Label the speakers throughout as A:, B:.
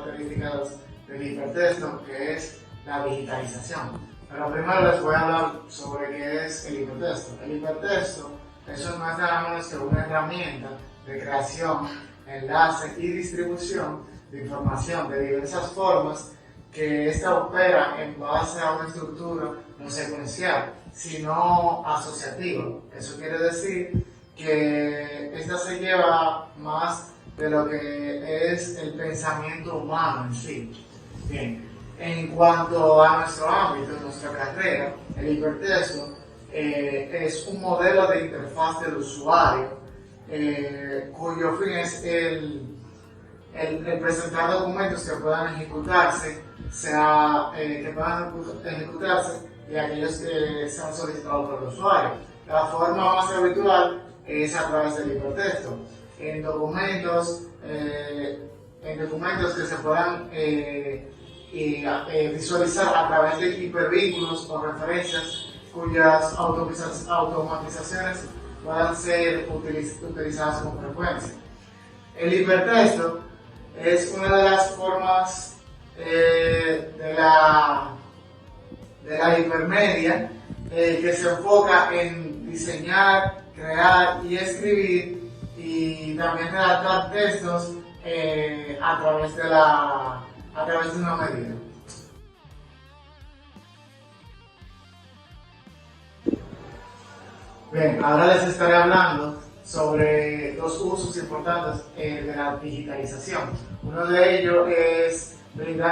A: características del hipertexto, que es la digitalización. Pero primero les voy a hablar sobre qué es el hipertexto. El hipertexto eso no es nada menos que una herramienta de creación, enlace y distribución de información de diversas formas que ésta opera en base a una estructura no secuencial, sino asociativa. Eso quiere decir que esta se lleva más de lo que es el pensamiento humano en sí. Bien, en cuanto a nuestro ámbito, nuestra carrera, el hipertexto es un modelo de interfaz del usuario cuyo fin es el presentar documentos que puedan ejecutarse, y aquellos que sean solicitados por el usuario. La forma más habitual es a través del hipertexto. En documentos que se puedan visualizar a través de hipervínculos o referencias cuyas automatizaciones puedan ser utilizadas con frecuencia. El hipertexto es una de las formas de la hipermedia que se enfoca en diseñar, crear y escribir y también redactar textos a través de una medida. Bien, ahora les estaré hablando sobre dos usos importantes de la digitalización. Uno de ellos es brindar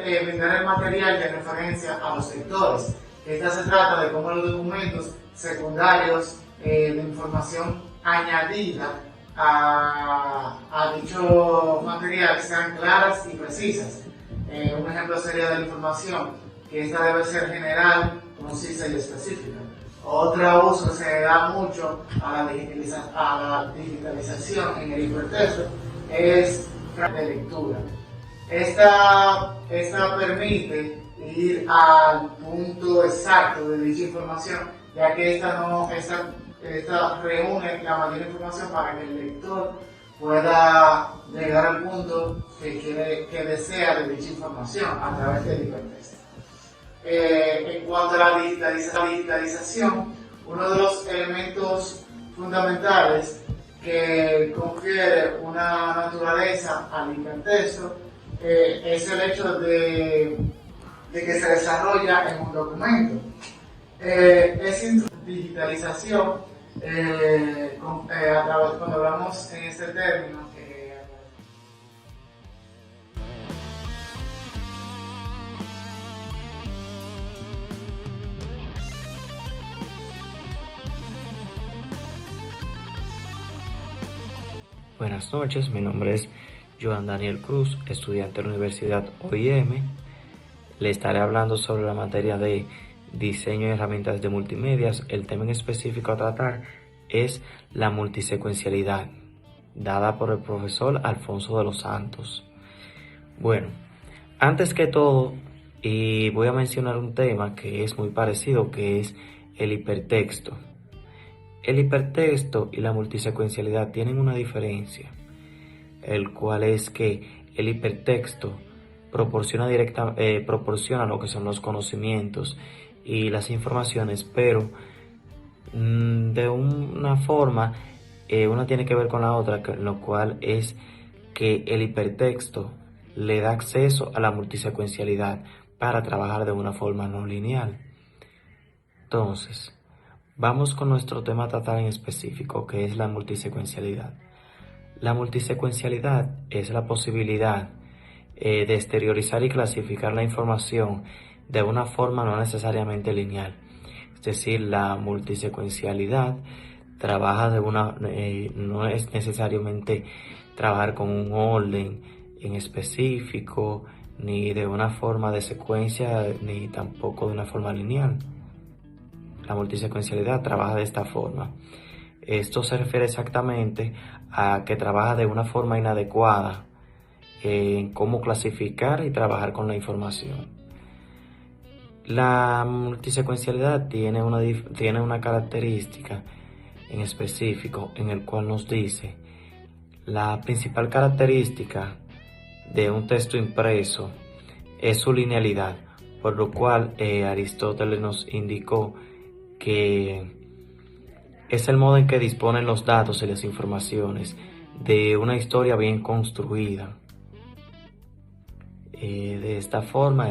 A: el material de referencia a los lectores. Esta se trata de cómo los documentos secundarios de información añadida a dicho material sean claras y precisas. Un ejemplo sería de la información, que esta debe ser general, concisa y específica. Otro uso que se da mucho a la digitalización en el hipertexto es la lectura. Esta permite ir al punto exacto de dicha información, ya que esta reúne la mayor información para que el lector pueda llegar al punto que desea de dicha información a través del hipertexto. En cuanto a la digitalización, uno de los elementos fundamentales que confiere una naturaleza al hipertexto es el hecho de que se desarrolla en un documento. Es digitalización, cuando hablamos en este término,
B: Buenas noches, mi nombre es Joan Daniel Cruz, estudiante de la Universidad OIM. Le estaré hablando sobre la materia de diseño y herramientas de multimedias. El tema en específico a tratar es la multisecuencialidad, dada por el profesor Alfonso de los Santos. Bueno, antes que todo, voy a mencionar un tema que es muy parecido, que es el hipertexto. El hipertexto y la multisecuencialidad tienen una diferencia, el cual es que el hipertexto proporciona lo que son los conocimientos y las informaciones, pero de una forma, una tiene que ver con la otra, lo cual es que el hipertexto le da acceso a la multisecuencialidad para trabajar de una forma no lineal. Entonces, vamos con nuestro tema a tratar en específico, que es la multisecuencialidad. La multisecuencialidad es la posibilidad de exteriorizar y clasificar la información de una forma no necesariamente lineal. Es decir, la multisecuencialidad trabaja no es necesariamente trabajar con un orden en específico, ni de una forma de secuencia, ni tampoco de una forma lineal. La multisecuencialidad trabaja de esta forma. Esto se refiere exactamente a que trabaja de una forma inadecuada en cómo clasificar y trabajar con la información. La multisecuencialidad tiene una característica en específico en el cual nos dice: la principal característica de un texto impreso es su linealidad, por lo cual Aristóteles nos indicó que es el modo en que disponen los datos y las informaciones de una historia bien construida. De esta forma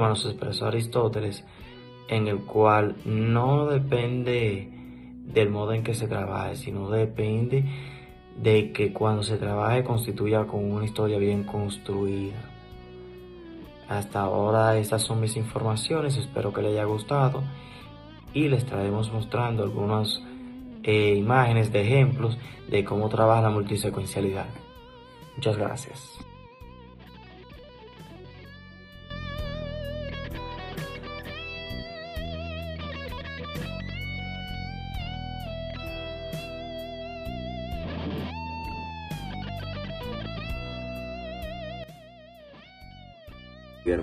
B: nos expresó Aristóteles, en el cual no depende del modo en que se trabaje, sino depende de que cuando se trabaje constituya con una historia bien construida. Hasta ahora estas son mis informaciones, espero que les haya gustado y les estaremos mostrando algunas imágenes de ejemplos de cómo trabaja la multisecuencialidad. Muchas gracias.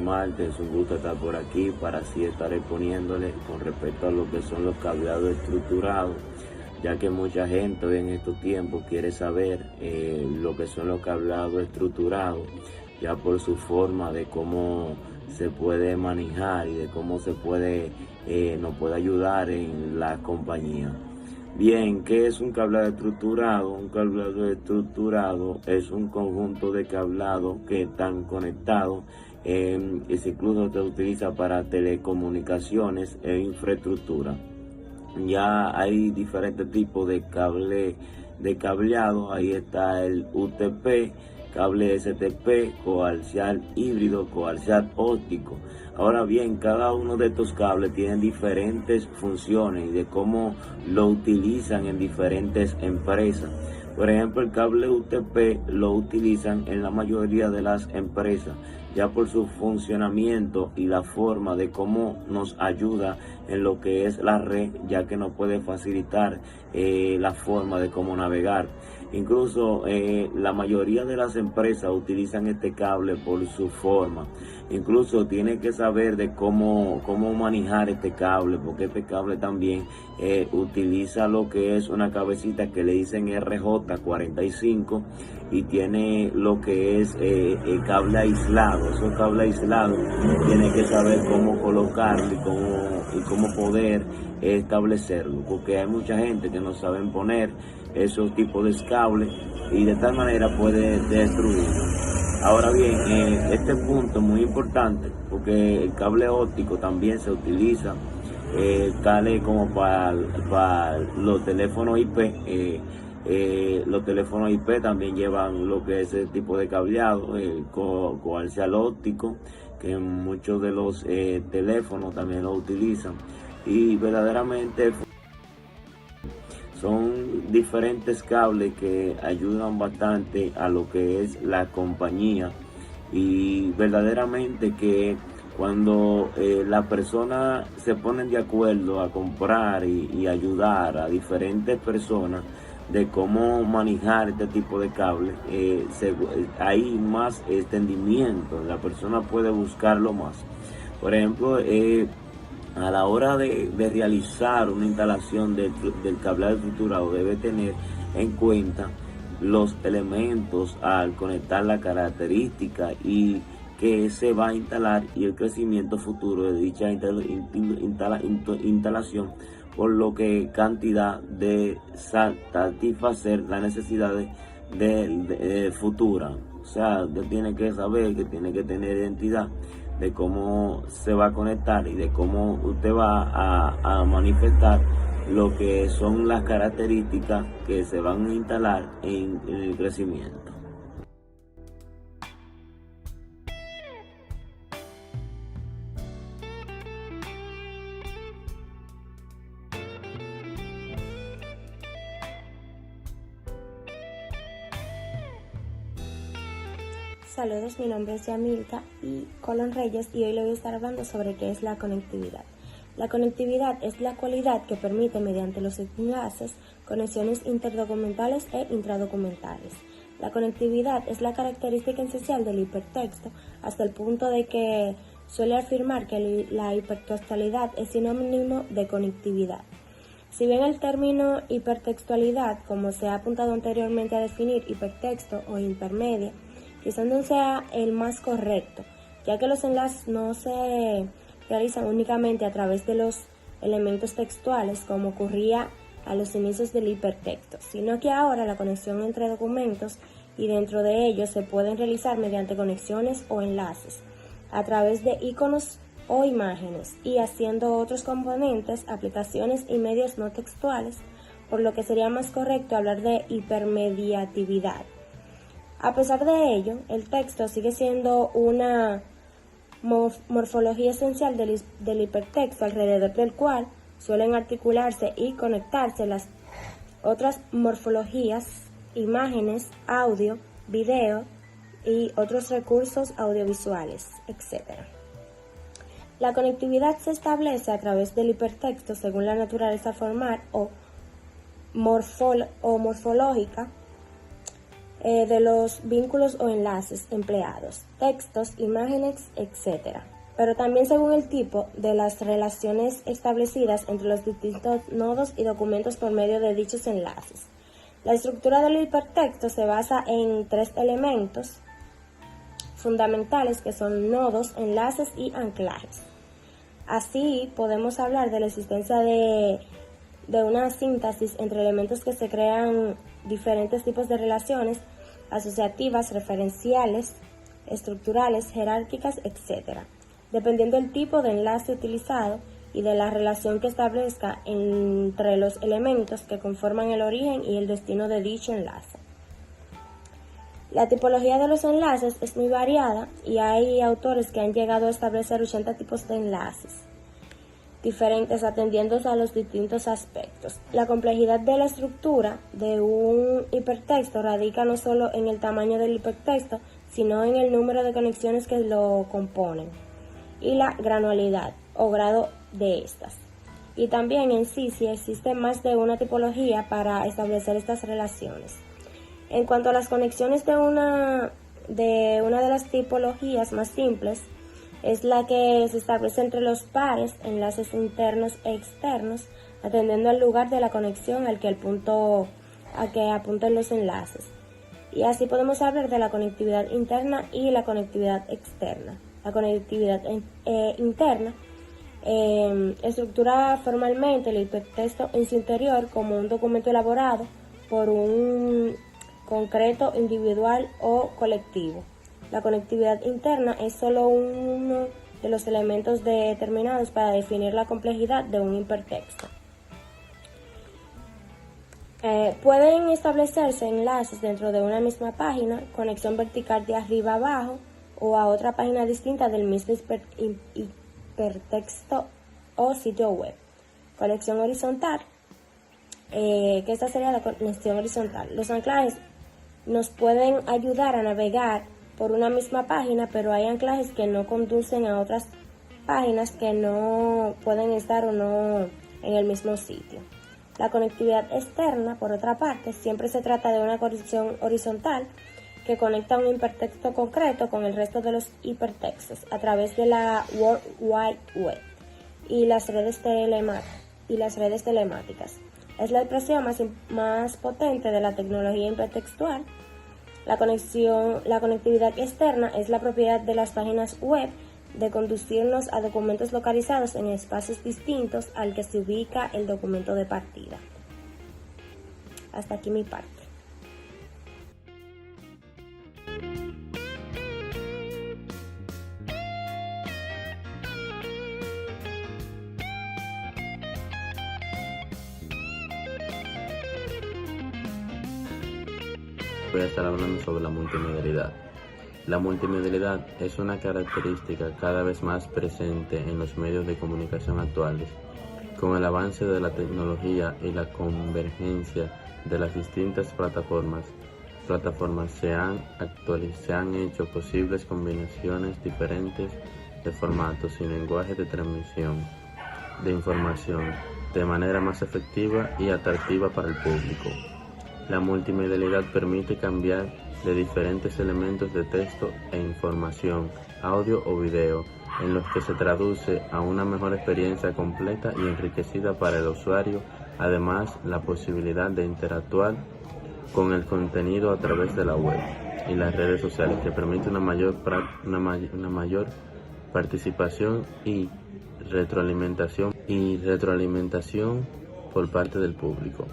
C: Marte, es un gusto estar por aquí para así estar exponiéndole con respecto a lo que son los cableados estructurados, ya que mucha gente hoy en estos tiempos quiere saber lo que son los cableados estructurados, ya por su forma de cómo se puede manejar y de cómo se puede nos puede ayudar en la compañía. Bien, ¿qué es un cableado estructurado? Un cableado estructurado es un conjunto de cablados que están conectados y incluso se utiliza para telecomunicaciones e infraestructura. Ya hay diferentes tipos de cableado. Ahí está el UTP, cable STP, coaxial híbrido, coaxial óptico. Ahora bien, cada uno de estos cables tienen diferentes funciones y de cómo lo utilizan en diferentes empresas. Por ejemplo, el cable UTP lo utilizan en la mayoría de las empresas, ya por su funcionamiento y la forma de cómo nos ayuda en lo que es la red, ya que nos puede facilitar la forma de cómo navegar. Incluso la mayoría de las empresas utilizan este cable por su forma. Incluso tiene que saber de cómo manejar este cable, porque este cable también utiliza lo que es una cabecita que le dicen RJ45 y tiene lo que es el cable aislado. Esos cables aislados tiene que saber cómo colocarlo y cómo poder establecerlo, porque hay mucha gente que no saben poner esos tipos de cables y de tal manera puede destruirlo. Ahora bien, este punto es muy importante porque el cable óptico también se utiliza tales como para los teléfonos IP. Los teléfonos IP también llevan lo que es ese tipo de cableado, coaxial óptico, que muchos de los teléfonos también lo utilizan, y verdaderamente son diferentes cables que ayudan bastante a lo que es la compañía, y verdaderamente que cuando las personas se ponen de acuerdo a comprar y ayudar a diferentes personas de cómo manejar este tipo de cable, hay más entendimiento, la persona puede buscarlo más. Por ejemplo, a la hora de realizar una instalación del cableado estructurado debe tener en cuenta los elementos al conectar la característica y que se va a instalar y el crecimiento futuro de dicha instalación, por lo que cantidad de satisfacer las necesidades de futura. O sea, usted tiene que saber que tiene que tener identidad de cómo se va a conectar y de cómo usted va a manifestar lo que son las características que se van a instalar en el crecimiento.
D: Saludos, mi nombre es Yamilka y Colón Reyes y hoy le voy a estar hablando sobre qué es la conectividad. La conectividad es la cualidad que permite mediante los enlaces conexiones interdocumentales e intradocumentales. La conectividad es la característica esencial del hipertexto hasta el punto de que suele afirmar que la hipertextualidad es sinónimo de conectividad. Si bien el término hipertextualidad, como se ha apuntado anteriormente a definir hipertexto o hipermedia, quizás no sea el más correcto, ya que los enlaces no se realizan únicamente a través de los elementos textuales como ocurría a los inicios del hipertexto, sino que ahora la conexión entre documentos y dentro de ellos se pueden realizar mediante conexiones o enlaces a través de iconos o imágenes y haciendo otros componentes, aplicaciones y medios no textuales, por lo que sería más correcto hablar de hipermediatividad. A pesar de ello, el texto sigue siendo una morfología esencial del hipertexto, alrededor del cual suelen articularse y conectarse las otras morfologías, imágenes, audio, video y otros recursos audiovisuales, etc. La conectividad se establece a través del hipertexto según la naturaleza formal o morfológica de los vínculos o enlaces empleados, textos, imágenes, etc. Pero también según el tipo de las relaciones establecidas entre los distintos nodos y documentos por medio de dichos enlaces. La estructura del hipertexto se basa en 3 elementos fundamentales que son nodos, enlaces y anclajes. Así podemos hablar de la existencia de una síntesis entre elementos que se crean diferentes tipos de relaciones asociativas, referenciales, estructurales, jerárquicas, etc. Dependiendo del tipo de enlace utilizado y de la relación que establezca entre los elementos que conforman el origen y el destino de dicho enlace. La tipología de los enlaces es muy variada y hay autores que han llegado a establecer 80 tipos de enlaces diferentes atendiendo a los distintos aspectos. La complejidad de la estructura de un hipertexto radica no solo en el tamaño del hipertexto, sino en el número de conexiones que lo componen y la granularidad o grado de estas. Y también en sí si existe más de una tipología para establecer estas relaciones. En cuanto a las conexiones de una de las tipologías más simples, es la que se establece entre los pares, enlaces internos e externos, atendiendo al lugar de la conexión a que apuntan los enlaces. Y así podemos hablar de la conectividad interna y la conectividad externa. La conectividad interna estructura formalmente el hipertexto en su interior como un documento elaborado por un concreto, individual o colectivo. La conectividad interna es solo uno de los elementos determinados para definir la complejidad de un hipertexto. Pueden establecerse enlaces dentro de una misma página, conexión vertical de arriba a abajo o a otra página distinta del mismo hipertexto o sitio web. Conexión horizontal, que esta sería la conexión horizontal. Los anclajes nos pueden ayudar a navegar por una misma página, pero hay anclajes que no conducen a otras páginas que no pueden estar o no en el mismo sitio. La conectividad externa, por otra parte, siempre se trata de una conexión horizontal que conecta un hipertexto concreto con el resto de los hipertextos a través de la World Wide Web y las redes telemáticas. Es la expresión más potente de la tecnología hipertextual. La conectividad externa es la propiedad de las páginas web de conducirnos a documentos localizados en espacios distintos al que se ubica el documento de partida. Hasta aquí mi parte.
C: Voy a estar hablando sobre la multimedialidad. La multimedialidad es una característica cada vez más presente en los medios de comunicación actuales. Con el avance de la tecnología y la convergencia de las distintas plataformas se han hecho posibles combinaciones diferentes de formatos y lenguajes de transmisión de información de manera más efectiva y atractiva para el público. La multimedialidad permite cambiar de diferentes elementos de texto e información, audio o video, en los que se traduce a una mejor experiencia completa y enriquecida para el usuario
E: Además, la posibilidad de interactuar con el contenido a través de la web y las redes sociales, que permite una mayor participación y retroalimentación por parte del público.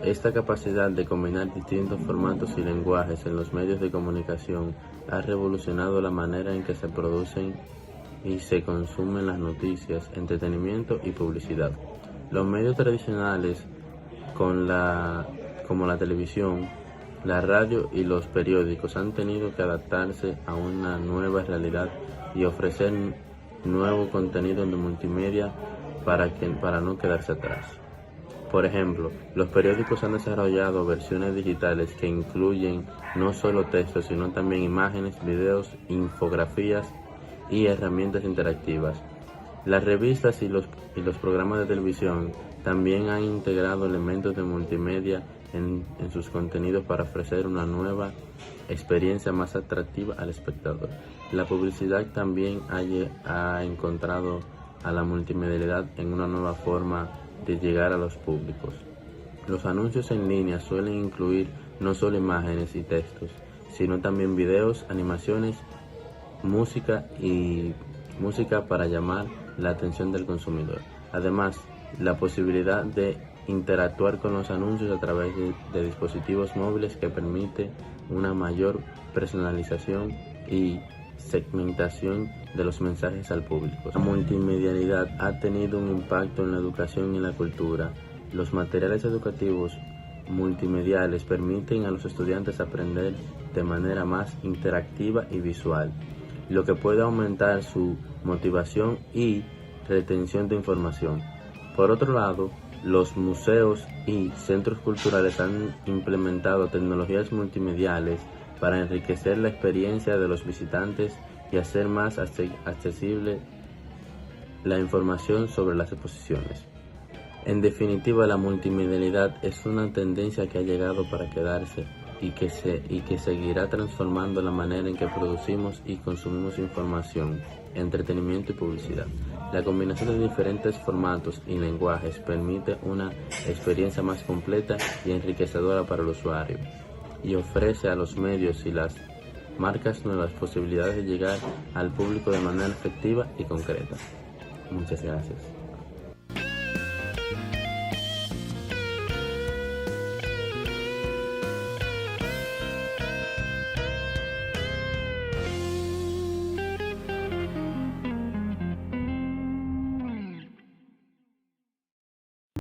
E: Esta capacidad de combinar distintos formatos y lenguajes en los medios de comunicación ha revolucionado la manera en que se producen y se consumen las noticias, entretenimiento y publicidad. Los medios tradicionales, como la televisión, la radio y los periódicos, han tenido que adaptarse a una nueva realidad y ofrecer nuevo contenido de multimedia para no quedarse atrás. Por ejemplo, los periódicos han desarrollado versiones digitales que incluyen no solo textos, sino también imágenes, videos, infografías y herramientas interactivas. Las revistas y los programas de televisión también han integrado elementos de multimedia en sus contenidos para ofrecer una nueva experiencia más atractiva al espectador. La publicidad también ha encontrado a la multimedialidad en una nueva forma de llegar a los públicos. Los anuncios en línea suelen incluir no solo imágenes y textos, sino también videos, animaciones, música para llamar la atención del consumidor. Además, la posibilidad de interactuar con los anuncios a través de dispositivos móviles que permite una mayor personalización y segmentación de los mensajes al público. La multimedialidad ha tenido un impacto en la educación y la cultura. Los materiales educativos multimediales permiten a los estudiantes aprender de manera más interactiva y visual, lo que puede aumentar su motivación y retención de información. Por otro lado, los museos y centros culturales han implementado tecnologías multimediales para enriquecer la experiencia de los visitantes y hacer más accesible la información sobre las exposiciones. En definitiva, la multimedialidad es una tendencia que ha llegado para quedarse y que seguirá transformando la manera en que producimos y consumimos información, entretenimiento y publicidad. La combinación de diferentes formatos y lenguajes permite una experiencia más completa y enriquecedora para el usuario, y ofrece a los medios y las marcas nuevas posibilidades de llegar al público de manera efectiva y concreta. Muchas gracias.